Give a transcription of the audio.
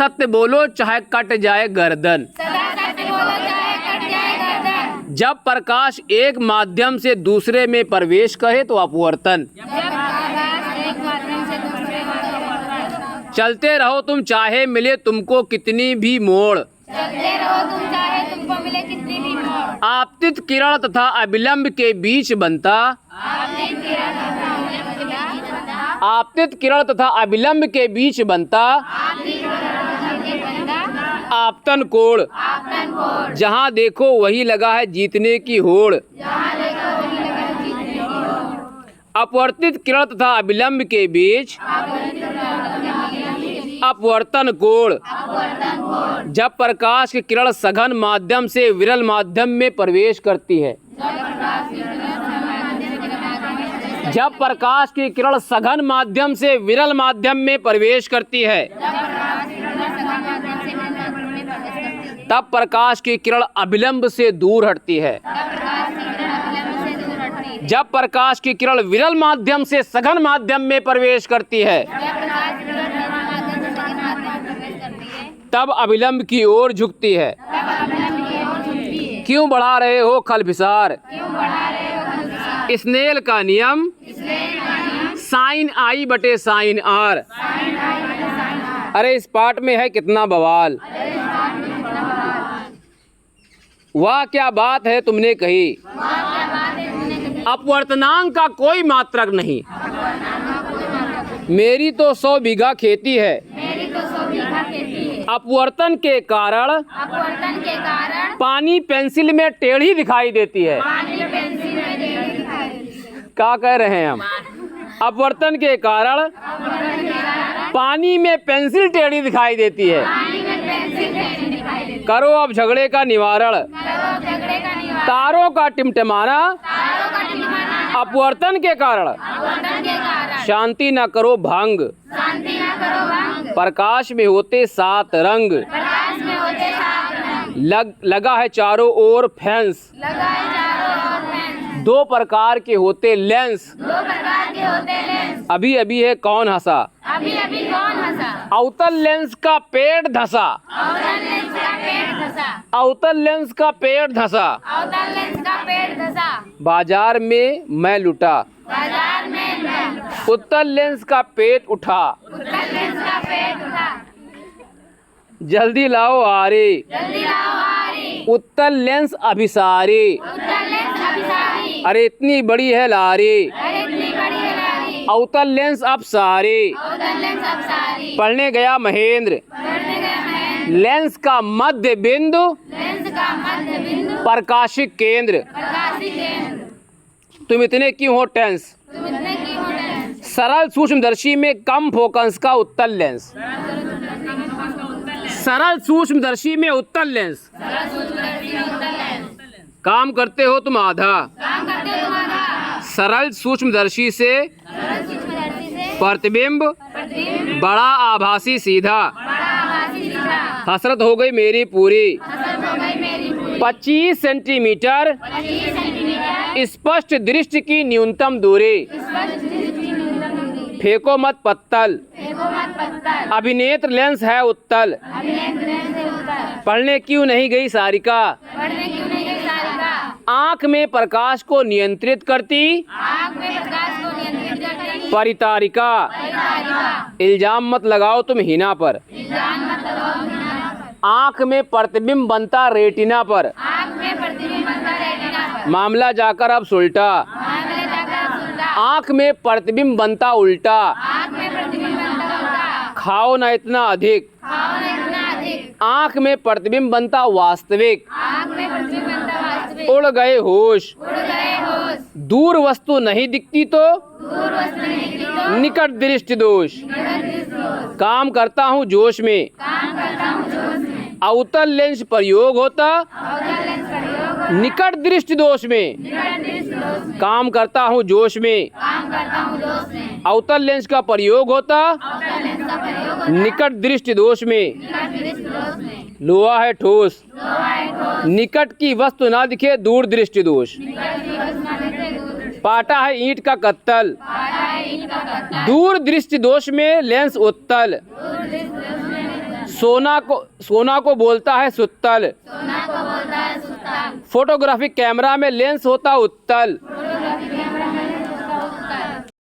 सत्य बोलो चाहे कट जाए गर्दन। सदा सत्य बोलो चाहे कट जाए गर्दन। जब प्रकाश एक माध्यम से दूसरे में प्रवेश करे तो अपवर्तन। जब प्रकाश एक माध्यम से दूसरे में अपवर्तन। चलते रहो तुम चाहे मिले तुमको कितनी भी मोड़। चलते रहो तुम चाहे तुमको मिले कितनी भी मोड़। आपतित किरण तथा अविलंब के बीच बनता। आपतित किरण तथा अविलंब के बीच बनता आपतन कोण। जहाँ देखो वही लगा है जीतने की होड़। अपवर्तित किरण तथा अविलंब के बीच अपवर्तन कोण। जब प्रकाश की किरण सघन माध्यम से विरल माध्यम में प्रवेश करती है। जब प्रकाश की किरण सघन माध्यम से विरल माध्यम में प्रवेश करती है तब प्रकाश की किरण अविलंब से दूर हटती है। जब प्रकाश की किरण विरल माध्यम से सघन माध्यम में प्रवेश करती है तब अविलंब की ओर झुकती है। क्यों बढ़ा रहे हो खलभिसार? स्नेल का नियम साइन आई बटे साइन आर। अरे इस पाठ में है कितना बवाल। वाह क्या बात है तुमने कही। अपवर्तनांक का कोई मात्रक नहीं। मेरी तो 100 बीघा खेती है। अपवर्तन के कारण पानी पेंसिल में टेढ़ी दिखाई देती है। क्या कह रहे हैं हम? अपवर्तन के कारण पानी में पेंसिल टेढ़ी दिखाई देती है। करो अब झगड़े का निवारण। तारों का टिमटिमाना अपवर्तन के कारण शांति न करो भंग। प्रकाश में होते 7 रंग। लगा है चारों ओर फेंस। 2 प्रकार के होते लेंस। अभी अभी है कौन हंसा। अवतल लेंस का पेट धंसा। अवतल लेंस का पेट धंसा। बाजार में मैं लुटा। उत्तल लेंस का पेट उठा। जल्दी लाओ आरे। उत्तल लेंस अभिसारी। अरे इतनी बड़ी है लारी। अवतल लेंस अपसारी। पढ़ने गया महेंद्र। लेंस का मध्य बिंदु प्रकाशिक केंद्र। तुम इतने क्यों हो टेंस? सरल सूक्ष्मदर्शी में कम फोकस का उत्तल लेंस। सरल सूक्ष्मदर्शी में उत्तल लेंस। काम करते हो तुम आधा। सरल सूक्ष्मदर्शी से प्रतिबिंब बड़ा आभासी सीधा। हसरत हो गई मेरी पूरी। 25 सेंटीमीटर स्पष्ट दृष्टि की न्यूनतम दूरी। फेंको मत पत्तल। अभिनेत्र लेंस है उत्तल। पढ़ने क्यों नहीं गई सारिका? आँख में प्रकाश को नियंत्रित करती परितारिका। इल्जाम मत लगाओ तुम हिना पर। आँख में प्रतिबिंब बनता रेटिना पर। मामला जाकर अब सुलटा। आँख में प्रतिबिंब बनता उल्टा। खाओ ना इतना अधिक। आँख में प्रतिबिंब बनता वास्तविक। उड़ गए होश। दूर वस्तु नहीं दिखती तो निकट दृष्टि दोष। काम करता हूँ जोश में। अवतल लेंस प्रयोग होता निकट दृष्टि दोष में। काम करता हूँ जोश में। अवतल लेंस का प्रयोग होता निकट दृष्टि दोष में। लोहा है ठोस। निकट की वस्तु ना दिखे दूर दृष्टि दोष। पाटा है ईंट का कत्तल। दूर दृष्टि दोष में लेंस उत्तल। सोना को बोलता है सुत्तल। सोना को बोलता है सुल्तान। फोटोग्राफिक कैमरा में लेंस होता उत्तल।